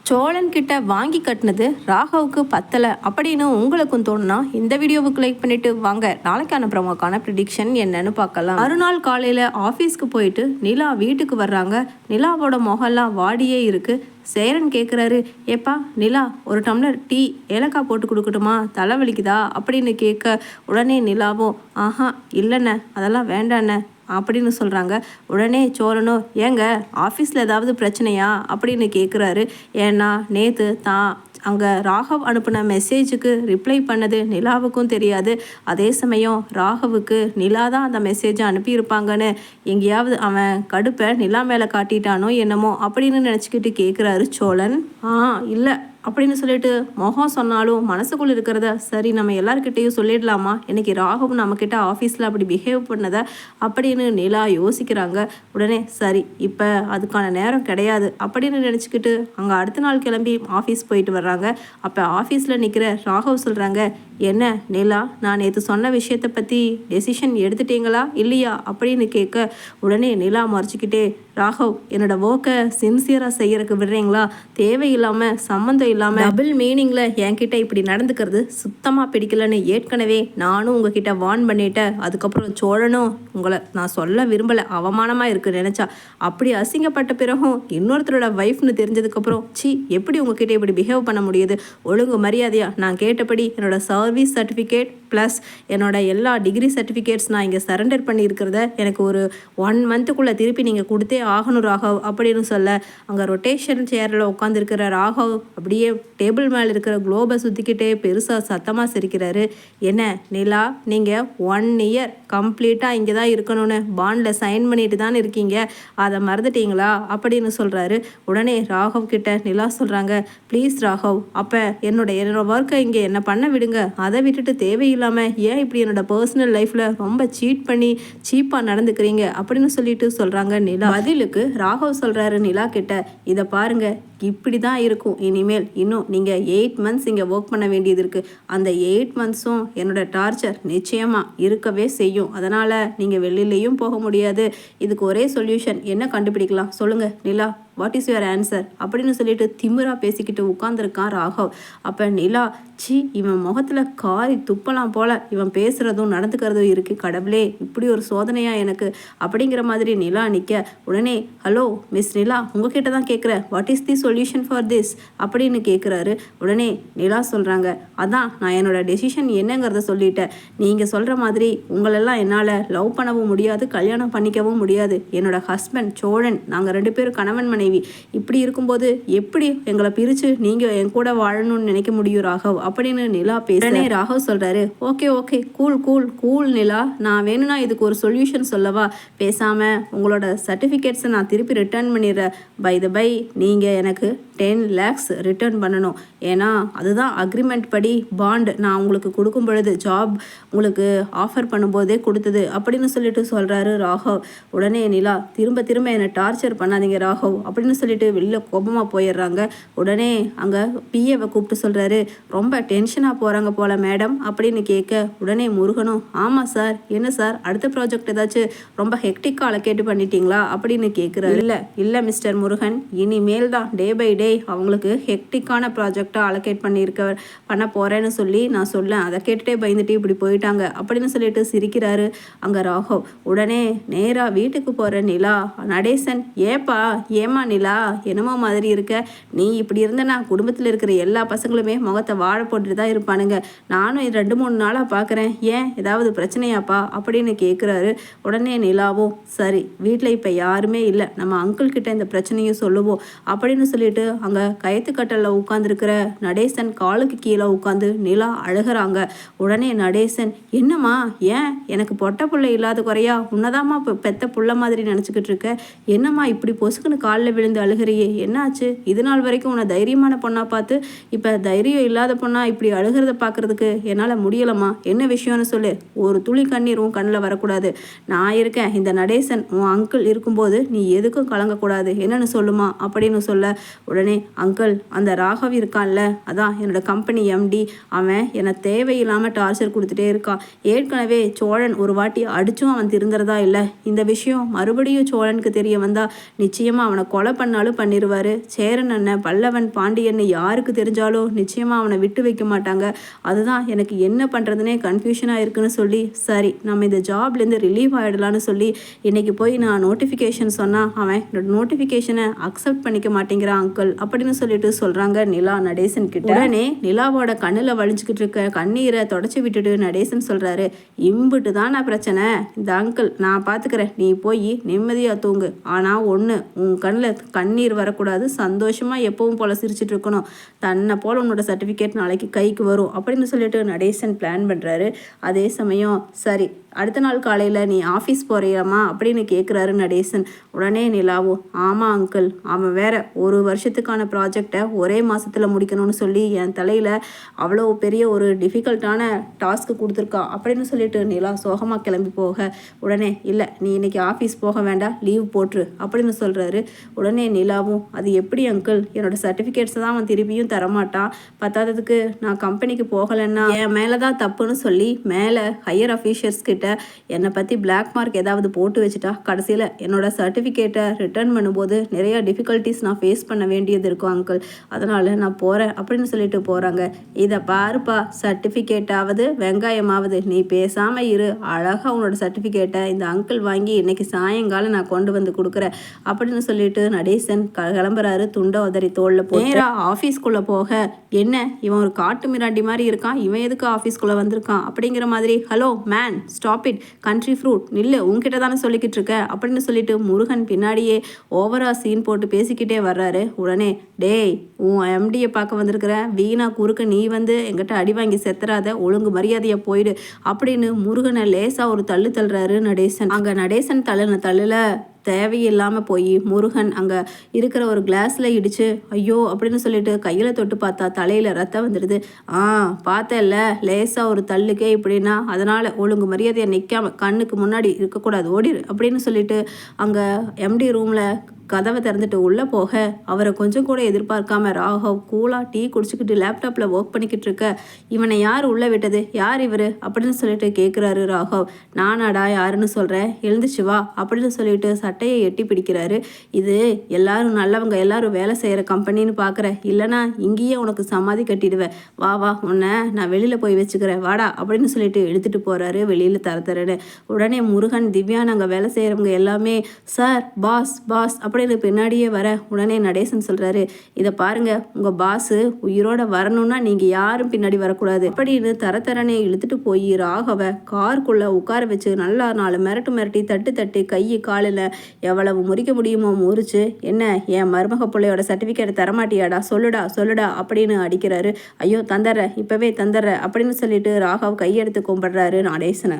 சோழன் கிட்ட வாங்கி கட்டினது ராகவுக்கு பத்தலை அப்படின்னு உங்களுக்கும் தோணுனா இந்த வீடியோவுக்கு லைக் பண்ணிட்டு வாங்க நாளைக்கான ப்ரோமோக்கான ப்ரிடிக்ஷன் என்னன்னு பார்க்கலாம். மறுநாள் காலையில் ஆஃபீஸ்க்கு போயிட்டு நிலா வீட்டுக்கு வர்றாங்க. நிலாவோட முகம்லாம் வாடியே இருக்கு. சேரன் கேட்குறாரு, ஏப்பா நிலா ஒரு டம்ளர் டீ ஏலக்காய் போட்டு கொடுக்கட்டுமா, தலைவலிக்குதா அப்படின்னு கேட்க உடனே நிலாவும் ஆஹா இல்லைண்ணே அதெல்லாம் வேண்டாண்ணே அப்படின்னு சொல்கிறாங்க. உடனே சோழனோ ஏங்க ஆஃபீஸில் ஏதாவது பிரச்சனையா அப்படின்னு கேட்குறாரு. ஏன்னா நேற்று தான் அங்கே ராகவ் அனுப்பின மெசேஜுக்கு ரிப்ளை பண்ணது நிலாவுக்கும் தெரியாது. அதே சமயம் ராகவுக்கு நிலா தான் அந்த மெசேஜை அனுப்பியிருப்பாங்கன்னு எங்கேயாவது அவன் கடுப்பை நிலா மேலே காட்டிட்டானோ என்னமோ அப்படின்னு நினச்சிக்கிட்டு கேட்குறாரு சோழன். இல்லை அப்படின்னு சொல்லிட்டு முகம் சொன்னாலும் மனசுக்குள்ளே இருக்கிறத சரி நம்ம எல்லாருக்கிட்டையும் சொல்லிடலாமா, இன்னைக்கு ராகவ் நம்மக்கிட்ட ஆஃபீஸில் அப்படி பிஹேவ் பண்ணதை அப்படின்னு நிலா யோசிக்கிறாங்க. உடனே சரி இப்போ அதுக்கான நேரம் கிடையாது அப்படின்னு நினச்சிக்கிட்டு அங்கே அடுத்த நாள் கிளம்பி ஆஃபீஸ் போயிட்டு வர்றாங்க. அப்போ ஆஃபீஸில் நிற்கிற ராகவ் சொல்கிறாங்க, என்ன நிலா நான் நேற்று சொன்ன விஷயத்தை பற்றி டெசிஷன் எடுத்துட்டீங்களா இல்லையா அப்படின்னு கேட்க உடனே நிலா மறைச்சிக்கிட்டே ராகவ் என்னோட ஒர்க்கை சின்சியராக செய்யறதுக்கு விடுறீங்களா, தேவையில்லாமல் சம்மந்தம் இல்லாமல் டபுள் மீனிங்கில் என்கிட்ட இப்படி நடந்துக்கிறது சுத்தமாக பிடிக்கலன்னு ஏற்கனவே நானும் உங்ககிட்ட வார்ன் பண்ணிட்டேன். அதுக்கப்புறம் சோழனும் உங்களை நான் சொல்ல விரும்பலை, அவமானமாக இருக்குது நினச்சா. அப்படி அசிங்கப்பட்ட பிறகும் இன்னொருத்தரோட ஒய்ஃப்னு தெரிஞ்சதுக்கப்புறம் எப்படி உங்ககிட்ட இப்படி பிஹேவ் பண்ண முடியுது, ஒழுங்கு மரியாதையா நான் கேட்டபடி என்னோட சர்வீஸ் சர்டிஃபிகேட் ப்ளஸ் என்னோட எல்லா டிகிரி சர்டிஃபிகேட்ஸ் நான் இங்கே சரண்டர் பண்ணியிருக்கிறத எனக்கு ஒரு 1 மந்த்துக்குள்ளே திருப்பி நீங்கள் கொடுத்தே ஆகணும் ராகவ் அப்படின்னு சொல்ல அங்கே ரொட்டேஷன் சேரில் உட்காந்துருக்கிற ராகவ் அப்படியே டேபிள் மேலே இருக்கிற குளோபை சுற்றிக்கிட்டே பெருசாக சத்தமாக சிரிக்கிறாரு. என்ன நிலா நீங்கள் 1 இயர் கம்ப்ளீட்டாக இங்கே தான் இருக்கணும்னு பாண்டில் சைன் பண்ணிட்டு தான் இருக்கீங்க, அதை மறந்துட்டீங்களா அப்படின்னு சொல்கிறாரு. உடனே ராகவ் கிட்ட நிலா சொல்கிறாங்க, ப்ளீஸ் ராகவ் அப்போ என்னோட ஒர்க்கை இங்கே என்ன பண்ண விடுங்க, அதை விட்டுட்டு தேவையில்லாமல் ஏன் இப்படி என்னோட பர்சனல் லைஃப்பில் ரொம்ப சீட் பண்ணி சீப்பாக நடந்துக்கிறீங்க அப்படின்னு சொல்லிட்டு சொல்கிறாங்க நிலா. பதிலுக்கு ராகவ் சொல்கிறாரு நிலா கிட்ட, இதை பாருங்க இப்படி தான் இருக்கும் இனிமேல், இன்னும் நீங்கள் 8 மந்த்ஸ் இங்கே ஒர்க் பண்ண வேண்டியது இருக்குது. அந்த 8 மந்த்ஸும் என்னோட டார்ச்சர் நிச்சயமாக இருக்கவே செய்யும். அதனால் நீங்கள் வெளியிலையும் போக முடியாது. இதுக்கு ஒரே சொல்யூஷன் என்ன கண்டுபிடிக்கலாம் சொல்லுங்கள் நிலா, வாட் இஸ் யுவர் ஆன்சர் அப்படின்னு சொல்லிட்டு திமிரா பேசிக்கிட்டு உட்காந்துருக்கான் ராகவ். அப்போ நிலா இவன் முகத்தில் காரி துப்பலாம் போல இவன் பேசுகிறதும் நடந்துக்கிறதும் இருக்குது, கடவுளே இப்படி ஒரு சோதனையா எனக்கு அப்படிங்கிற மாதிரி நிலா நிற்க உடனே ஹலோ மிஸ் நிலா உங்ககிட்ட தான் கேட்குறேன், what is the solution for this அப்படின்னு கேட்குறாரு. உடனே நிலா சொல்கிறாங்க, அதான் நான் என்னோட டெசிஷன் என்னங்கிறத சொல்லிட்டேன். நீங்கள் சொல்கிற மாதிரி உங்களெல்லாம் என்னால் லவ் பண்ணவும் முடியாது, கல்யாணம் பண்ணிக்கவும் முடியாது. என்னோட ஹஸ்பண்ட் சோழன், நாங்கள் 2 பேரும் கணவன் மனைவி. இப்படி இருக்கும்போது எப்படி எங்களை பிரித்து நீங்கள் என் கூட வாழணும்னு நினைக்க முடியும் ராகவ் அப்படின்னு நிலா பேசுறேனே. ராகவ் சொல்கிறாரு, okay okay cool cool cool Nila, நான் வேணும்னா இதுக்கு ஒரு சொல்யூஷன் சொல்லவா, பேசாமல் உங்களோட சர்டிஃபிகேட்ஸை நான் திருப்பி ரிட்டர்ன் பண்ணிடுறேன். பை த பை நீங்கள் எனக்கு 10 lakhs ரிட்டர்ன் பண்ணணும். ஏன்னா அதுதான் அக்ரிமெண்ட் படி பாண்ட் நான் உங்களுக்கு கொடுக்கும் பொழுது ஜாப் உங்களுக்கு ஆஃபர் பண்ணும்போதே கொடுத்தது அப்படின்னு சொல்லிட்டு சொல்கிறாரு ராகவ். உடனே நிலா திரும்ப திரும்ப என்னை டார்ச்சர் பண்ணாதீங்க ராகவ் அப்படின்னு சொல்லிட்டு வெளியில் கோபமாக போயிடுறாங்க. உடனே அங்கே பிஏவை கூப்பிட்டு சொல்கிறாரு, ரொம்ப டென்ஷனாக போகிறாங்க போல மேடம் அப்படின்னு கேட்க உடனே முருகனும் ஆமாம் சார், என்ன சார் அடுத்த ப்ராஜெக்ட் ஏதாச்சும் ரொம்ப ஹெக்டிக்காக அலோகேட் பண்ணிட்டீங்களா அப்படின்னு கேட்குறாரு. இல்லை மிஸ்டர் முருகன், இனிமேல் தான் டே பை டே அவங்களுக்கு ஹெக்டிக்கான ப்ராஜெக்டை அலோகேட் பண்ண போகிறேன்னு சொல்லி நான் சொல்லேன், அதை கேட்டுகிட்டே பயந்துட்டு இப்படி போயிட்டாங்க அப்படின்னு சொல்லிட்டு சிரிக்கிறாரு அங்கே ராகவ். உடனே நேராக வீட்டுக்கு போகிற நிலா, நடேசன் ஏமா நிலா என்னமோ மாதிரி இருக்க, நீ இப்படி இருந்தனா குடும்பத்தில் இருக்கிற எல்லா பசங்களுமே முகத்தை வாழ போட்டுட்டு தான் இருப்பானுங்க, நானும் 2-3 நாளாக பார்க்குறேன், ஏன் ஏதாவது பிரச்சனையாப்பா அப்படின்னு கேட்குறாரு. உடனே நிலாவும் சரி வீட்டில் இப்போ யாருமே இல்லை, நம்ம அங்கிள் கிட்ட இந்த பிரச்சனையும் சொல்லுவோம் அப்படின்னு சொல்லிட்டு அங்கே கயத்துக்கட்டலில் உட்காந்துருக்கிற நடேசன் காலுக்கு கீழே உட்காந்து நிலா அழுகிறாங்க. உடனே நடேசன், என்னம்மா ஏன் எனக்கு பொட்டை புள்ள இல்லாத குறையா, உன்னதாம்மா பெத்த புள்ள மாதிரி நினச்சிக்கிட்டு இருக்க, என்னம்மா இப்படி பொசுக்குன்னு காலில் விழுந்து அழுகிறியே, என்னாச்சு, இது நாள் வரைக்கும் உன்னை தைரியமான பொண்ணாக பார்த்து இப்போ தைரியம் இல்லாத பொண்ணா இப்படி அழுகிறத பார்க்குறதுக்கு என்னால் முடியலம்மா, என்ன விஷயம்னு சொல்லு, ஒரு துளி கண்ணீர் உன் கண்ணில் வரக்கூடாது, நான் இருக்கேன், இந்த நடேசன் உன் அங்கிள் இருக்கும்போது நீ எதுக்கும் கலங்கக்கூடாது, என்னன்னு சொல்லுமா அப்படின்னு சொல்ல உடனே உடனே அங்கிள் அந்த ராகவ் இருக்கான்ல, அதான் என்னோட கம்பெனி எம்டி, அவன் என்னை தேவையில்லாமல் டார்ச்சர் கொடுத்துட்டே இருக்கான். ஏற்கனவே சோழன் ஒரு வாட்டி அடிச்சும் அவன் திருந்துறதா இல்லை. இந்த விஷயம் மறுபடியும் சோழனுக்கு தெரிய வந்தா நிச்சயமாக அவனை கொலை பண்ணாலும் பண்ணிடுவார். சேரன் அண்ணன், பல்லவன், பாண்டியன் யாருக்கு தெரிஞ்சாலும் நிச்சயமாக அவனை விட்டு வைக்க மாட்டாங்க. அதுதான் எனக்கு என்ன பண்ணுறதுனே கன்ஃபியூஷனாக இருக்குன்னு சொல்லி, சரி நம்ம இந்த ஜாப்லேருந்து ரிலீவ் ஆகிடலான்னு சொல்லி இன்னைக்கு போய் நான் நோட்டிஃபிகேஷன் சொன்னால் அவன் என்னோட நோட்டிஃபிகேஷனை அக்செப்ட் பண்ணிக்க மாட்டேங்கிறான் அங்கிள் அப்படின்னு சொல்லிட்டு சொல்கிறாங்க நிலா நடேசன் கிட்ட. உடனே நிலாவோட கண்ணில் வலிஞ்சுக்கிட்டு இருக்க கண்ணீரை தொடச்சி விட்டுட்டு நடேசன் சொல்கிறாரு, இம்புட்டு தான் நான் பிரச்சனை, இந்த அங்கிள் நான் பார்த்துக்கிறேன், நீ போய் நிம்மதியாக தூங்கு. ஆனால் ஒன்று, உன் கண்ணில் கண்ணீர் வரக்கூடாது, சந்தோஷமாக எப்பவும் போல் சிரிச்சிட்டு இருக்கணும். தன்னை போல் உன்னோட சர்டிஃபிகேட் நாளைக்கு கைக்கு வரும் அப்படின்னு சொல்லிட்டு நடேசன் பிளான் பண்ணுறாரு. அதே சமயம் சரி அடுத்த நாள் காலையில் நீ ஆஃபீஸ் போறியாமா அப்படின்னு கேட்குறாரு நடேசன். உடனே நிலாவும், ஆமாம் அங்கிள், அவன் வேற ஒரு வருஷத்துக்கான ப்ராஜெக்டை ஒரே மாதத்தில் முடிக்கணும்னு சொல்லி என் தலையில் அவ்வளோ பெரிய ஒரு டிஃபிகல்ட்டான டாஸ்க்கு கொடுத்துருக்கான் அப்படின்னு சொல்லிட்டு நிலா சோகமாக கிளம்பி போக, உடனே இல்லை நீ இன்னைக்கு ஆஃபீஸ் போக வேண்டாம், லீவ் போட்டுரு அப்படின்னு சொல்கிறாரு. உடனே நிலாவும், அது எப்படி அங்கிள், என்னோட சர்டிஃபிகேட்ஸை தான் அவன் திருப்பியும் தரமாட்டான், பத்தாததுக்கு நான் கம்பெனிக்கு போகலைன்னா என் மேலே தான் தப்புன்னு சொல்லி மேலே ஹையர் அஃபீஷியல்ஸ் கிட்ட என்னை பற்றி பிளாக் மார்க் ஏதாவது போட்டு வச்சுட்டா கடைசியில் என்னோட சர்டிஃபிகேட்டை ரிட்டர்ன் பண்ணும்போது நிறைய டிஃபிகல்ட்டிஸ் நான் ஃபேஸ் பண்ண வேண்டியது இருக்கும் அங்கிள், அதனால் நான் போகிறேன் அப்படின்னு சொல்லிட்டு போகிறாங்க. இதை பாருப்பா, சர்டிஃபிகேட்டாவது வெங்காயமாவது நீ பேசாமல் இரு, அழகாக உன்னோட சர்டிஃபிகேட்டை இந்த அங்கிள் வாங்கி இன்னைக்கு சாயங்காலம் நான் கொண்டு வந்து கொடுக்குறேன் அப்படின்னு சொல்லிட்டு நடேசன் கிளம்புறாரு. துண்டை உதறி தோளில் போய் நேராக ஆஃபீஸ்க்குள்ளே போக, என்ன இவன் ஒரு காட்டு மிராண்டி மாதிரி இருக்கான், இவன் எதுக்கு ஆஃபீஸ்க்குள்ளே வந்திருக்கான் அப்படிங்கிற மாதிரி, hello man stop it, country fruit நில்லு, உங்ககிட்ட தானே சொல்லிக்கிட்டு இருக்க அப்படின்னு சொல்லிட்டு முருகன் பின்னாடியே ஓவரா சீன் போட்டு பேசிக்கிட்டே வர்றாரு. உடனே, டேய் உன் எம்டியை பார்க்க வந்திருக்கிற, வீணா குறுக்க நீ வந்து எங்கிட்ட அடி வாங்கி செத்துறாத, ஒழுங்கு மரியாதையை போயிடு அப்படின்னு முருகனை லேசாக ஒரு தள்ளு தள்ளுறாரு நடேசன். அங்கே நடேசன் தள்ளுன தள்ளுல தேவையில்லாமல் போய் முருகன் அங்கே இருக்கிற ஒரு கிளாஸில் இடித்து ஐயோ அப்படின்னு சொல்லிட்டு கையில் தொட்டு பார்த்தா தலையில் ரத்தம் வந்துடுது. பார்த்தேல்ல லேசாக ஒரு தள்ளுக்கே இப்படின்னா, அதனால் ஒழுங்கு மரியாதையை நிற்காம கண்ணுக்கு முன்னாடி இருக்கக்கூடாது, ஓடிடு அப்படின்னு சொல்லிட்டு அங்கே எம்டி ரூமில் கதவை திறந்துட்டு உள்ளே போக, அவரை கொஞ்சம் கூட எதிர்பார்க்காம ராகவ் கூலாக டீ குடிச்சிக்கிட்டு லேப்டாப்பில் ஒர்க் பண்ணிக்கிட்டு இருக்க, இவனை யார் உள்ளே விட்டது, யார் இவர் அப்படின்னு சொல்லிட்டு கேட்குறாரு ராகவ். நானாடா யாருன்னு சொல்கிறேன், எழுந்துச்சு வா அப்படின்னு சொல்லிட்டு சட்டையை எட்டி பிடிக்கிறாரு. இது எல்லாரும் நல்லவங்க, எல்லாரும் வேலை செய்கிற கம்பெனின்னு பார்க்குற, இல்லைனா இங்கேயே உனக்கு சமாதி கட்டிடுவேன், வா வா உன்னை நான் வெளியில் போய் வச்சுக்கிறேன் வாடா அப்படின்னு சொல்லிட்டு எடுத்துகிட்டு போகிறாரு வெளியில் தரத்தரன்னு. உடனே முருகன், திவ்யா, நாங்கள் வேலை செய்கிறவங்க எல்லாமே சார் பாஸ் பாஸ் அப்படின்னு பின்னாடியே வர, உடனே நடேசன் சொல்கிறாரு, இதை பாருங்க, உங்கள் பாஸு உயிரோட வரணும்னா நீங்கள் யாரும் பின்னாடி வரக்கூடாது அப்படின்னு தரத்தரனே இழுத்துட்டு போய் ராகவை காருக்குள்ளே உட்கார வச்சு நல்லா 4 மிரட்டி தட்டு தட்டி கை காலில் எவ்வளவு முறிக்க முடியுமோ முறிச்சு, என்ன என் மருமக பிள்ளையோட சர்டிஃபிகேட் தரமாட்டியாடா, சொல்லுடா சொல்லுடா அப்படின்னு அடிக்கிறாரு. ஐயோ தந்துடுற, இப்போவே தந்துடுற அப்படின்னு சொல்லிட்டு ராகவ் கையெடுத்து கும்பிடுறாரு நடேசனை.